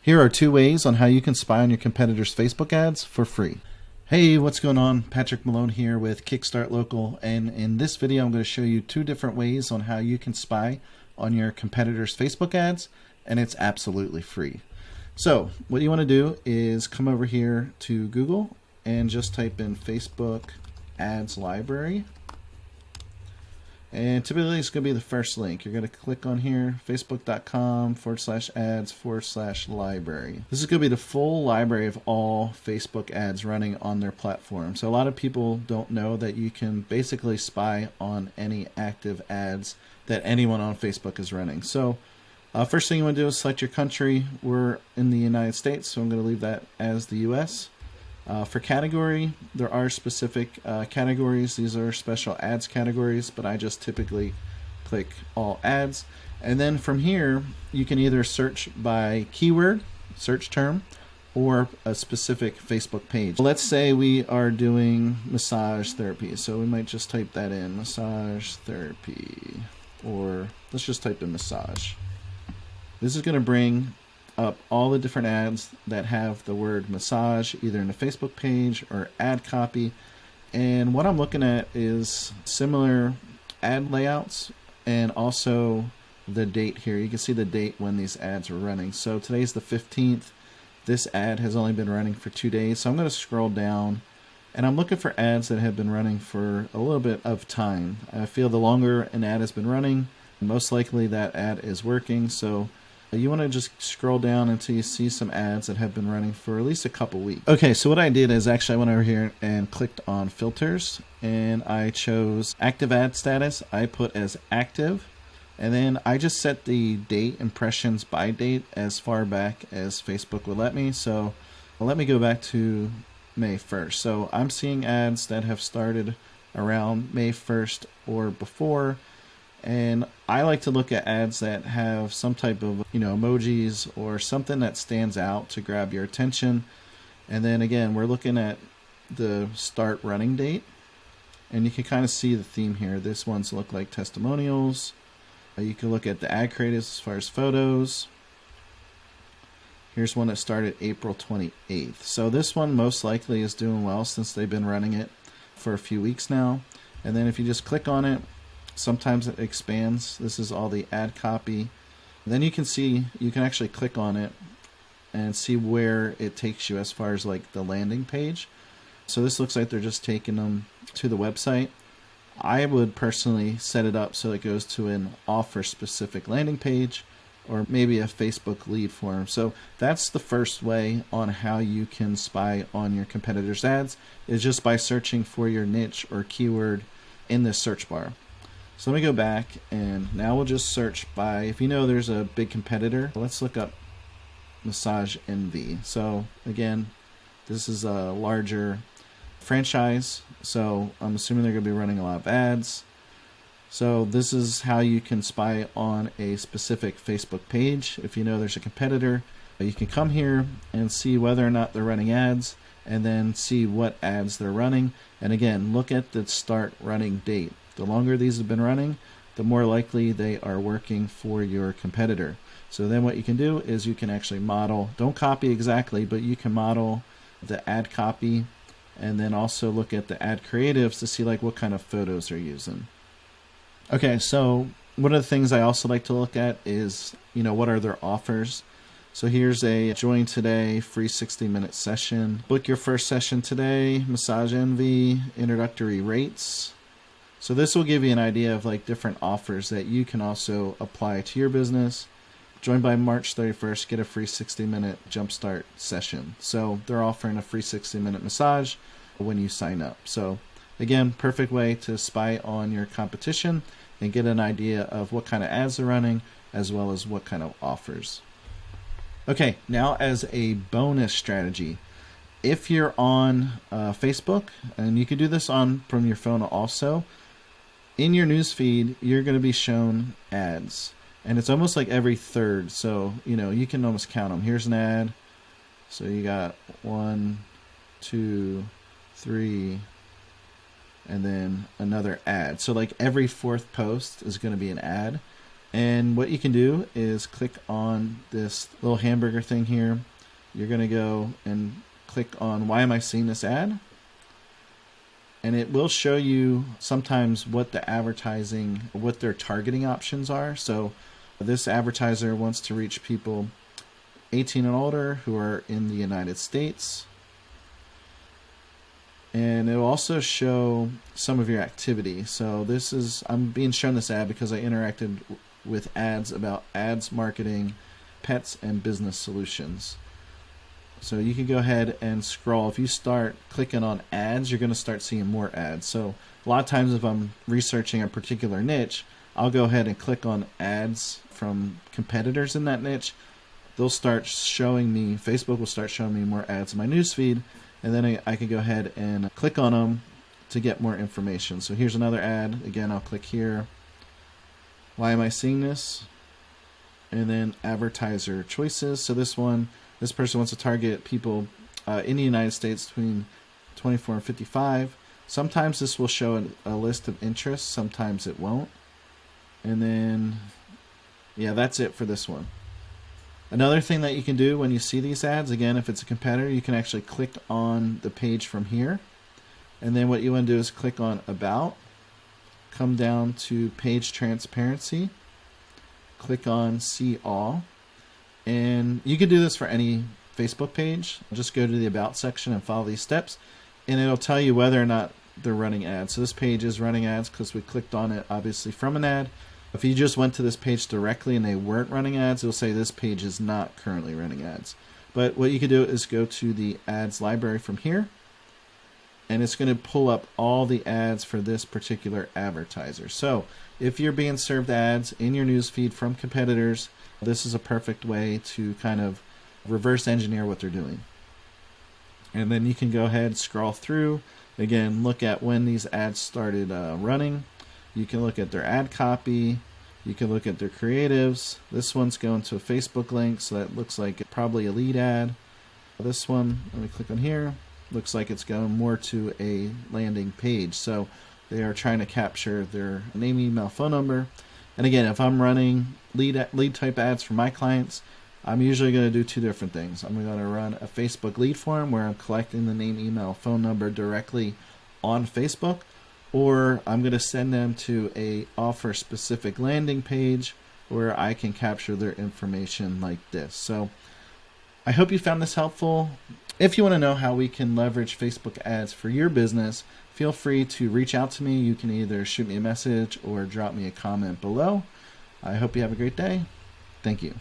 Here are 2 ways on how you can spy on your competitors' Facebook ads for free. Hey, what's going on? Patrick Malone here with Kickstart Local, and in this video I'm going to show you 2 different ways on how you can spy on your competitors' Facebook ads, and it's absolutely free. So what you want to do is come over here to Google and just type in Facebook ads library. And typically it's going to be the first link. You're going to click on here, facebook.com/ads/library. This is going to be the full library of all Facebook ads running on their platform. So a lot of people don't know that you can basically spy on any active ads that anyone on Facebook is running. So first thing you want to do is select your country. We're in the United States, so I'm going to leave that as the US. For category, there are specific categories. These are special ads categories, but I just typically click all ads. And then from here, you can either search by keyword, search term, or a specific Facebook page. Let's say we are doing massage therapy. So we might just type that in, massage therapy, or let's just type in massage. This is going to bring up all the different ads that have the word massage either in the Facebook page or ad copy. And what I'm looking at is similar ad layouts and also the date here. You can see the date when these ads are running. So today's the 15th. This ad has only been running for 2 days. So I'm going to scroll down and I'm looking for ads that have been running for a little bit of time. I feel the longer an ad has been running, most likely that ad is working. So you want to just scroll down until you see some ads that have been running for at least a couple weeks. Okay, so what I did is actually I went over here and clicked on filters and I chose active ad status. I put as active, and then I just set the date, impressions by date, as far back as Facebook would let me. So let me go back to May 1st. So I'm seeing ads that have started around May 1st or before. And I like to look at ads that have some type of, emojis or something that stands out to grab your attention. And then again, we're looking at the start running date. And you can kind of see the theme here. This one's look like testimonials. You can look at the ad creatives as far as photos. Here's one that started April 28th. So this one most likely is doing well since they've been running it for a few weeks now. And then if you just click on it, sometimes it expands. This is all the ad copy. Then you can see, you can actually click on it and see where it takes you as far as like the landing page. So this looks like they're just taking them to the website. I would personally set it up so it goes to an offer specific landing page or maybe a Facebook lead form. So that's the first way on how you can spy on your competitors' ads, is just by searching for your niche or keyword in this search bar. So let me go back and now we'll just search by, if you know there's a big competitor, let's look up Massage NV. So again, this is a larger franchise, so I'm assuming they're going to be running a lot of ads. So this is how you can spy on a specific Facebook page. If you know there's a competitor, you can come here and see whether or not they're running ads and then see what ads they're running. And again, look at the start running date. The longer these have been running, the more likely they are working for your competitor. So then what you can do is you can actually model, don't copy exactly, but you can model the ad copy and then also look at the ad creatives to see like what kind of photos they're using. Okay, so one of the things I also like to look at is, what are their offers? So here's a join today, free 60-minute session. Book your first session today, Massage Envy, introductory rates. So this will give you an idea of like different offers that you can also apply to your business. Join by March 31st, get a free 60-minute jumpstart session. So they're offering a free 60-minute massage when you sign up. So again, perfect way to spy on your competition and get an idea of what kind of ads they're running as well as what kind of offers. Okay, now as a bonus strategy, if you're on Facebook, and you can do this from your phone also, in your news feed, you're going to be shown ads. And it's almost like every third. So, you can almost count them. Here's an ad. So you got 1, 2, 3, and then another ad. So like every fourth post is going to be an ad. And what you can do is click on this little hamburger thing here. You're going to go and click on why am I seeing this ad? And it will show you sometimes what the advertising, what their targeting options are. So this advertiser wants to reach people 18 and older who are in the United States. And it will also show some of your activity. So this is, I'm being shown this ad because I interacted with ads about ads, marketing, pets, and business solutions. So you can go ahead and scroll. If you start clicking on ads, you're going to start seeing more ads. So a lot of times if I'm researching a particular niche, I'll go ahead and click on ads from competitors in that niche. They'll start showing me, Facebook will start showing me more ads in my newsfeed, and then I can go ahead and click on them to get more information. So here's another ad. Again, I'll click here. Why am I seeing this? And then advertiser choices. So this person wants to target people in the United States between 24 and 55. Sometimes this will show a list of interests, sometimes it won't. And then, yeah, that's it for this one. Another thing that you can do when you see these ads, again, if it's a competitor, you can actually click on the page from here. And then what you want to do is click on About, come down to Page Transparency, click on See All. And you can do this for any Facebook page. Just go to the About section and follow these steps, and it'll tell you whether or not they're running ads. So this page is running ads because we clicked on it obviously from an ad. If you just went to this page directly and they weren't running ads, it'll say this page is not currently running ads. But what you can do is go to the ads library from here, and it's going to pull up all the ads for this particular advertiser. So if you're being served ads in your newsfeed from competitors, this is a perfect way to kind of reverse engineer what they're doing. And then you can go ahead, scroll through, again, look at when these ads started running. You can look at their ad copy. You can look at their creatives. This one's going to a Facebook link, so that looks like probably a lead ad. This one, let me click on here, looks like it's going more to a landing page. So they are trying to capture their name, email, phone number. And again, if I'm running lead type ads for my clients, I'm usually going to do two different things. I'm going to run a Facebook lead form where I'm collecting the name, email, phone number directly on Facebook, or I'm going to send them to a offer specific landing page where I can capture their information like this. So I hope you found this helpful. If you want to know how we can leverage Facebook ads for your business, feel free to reach out to me. You can either shoot me a message or drop me a comment below. I hope you have a great day. Thank you.